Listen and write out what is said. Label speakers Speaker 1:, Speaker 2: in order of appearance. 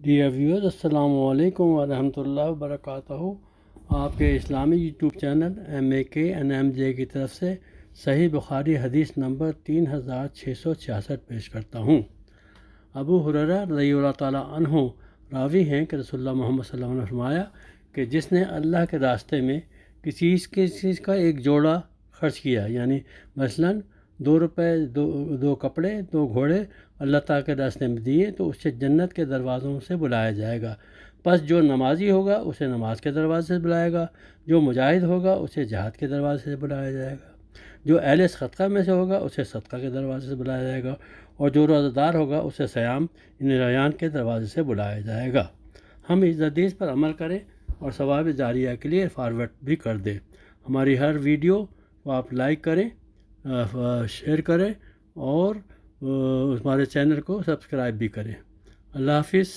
Speaker 1: Dear viewers, السلام علیکم ورحمۃ اللہ وبرکاتہ۔ آپ کے اسلامی یوٹیوب چینل MAK&MJ کی طرف سے صحیح بخاری حدیث نمبر 3666 پیش کرتا ہوں۔ ابو ہریرہ رضی اللہ تعالیٰ عنہ راوی ہیں کہ رسول اللہ محمد صلی اللہ علیہ وسلم نے فرمایا کہ جس نے اللہ کے راستے میں کسی چیز کا ایک جوڑا خرچ کیا، یعنی مثلاً 2 روپے، دو کپڑے، 2 گھوڑے اللہ تعالیٰ کے راستے میں دیے، تو اسے جنت کے دروازوں سے بلایا جائے گا۔ پس جو نمازی ہوگا اسے نماز کے دروازے سے بلائے گا، جو مجاہد ہوگا اسے جہاد کے دروازے سے بلایا جائے گا، جو اہل صدقہ میں سے ہوگا اسے صدقہ کے دروازے سے بلایا جائے گا، اور جو روزہ دار ہوگا اسے صیام یعنی ریان کے دروازے سے بلایا جائے گا۔ ہم اس حدیث پر عمل کریں اور ثواب جاریہ کے لیے فارورڈ بھی کر دیں۔ ہماری ہر ویڈیو کو آپ لائک کریں، شیئر کریں، اور ہمارے چینل کو سبسکرائب بھی کریں۔ اللہ حافظ۔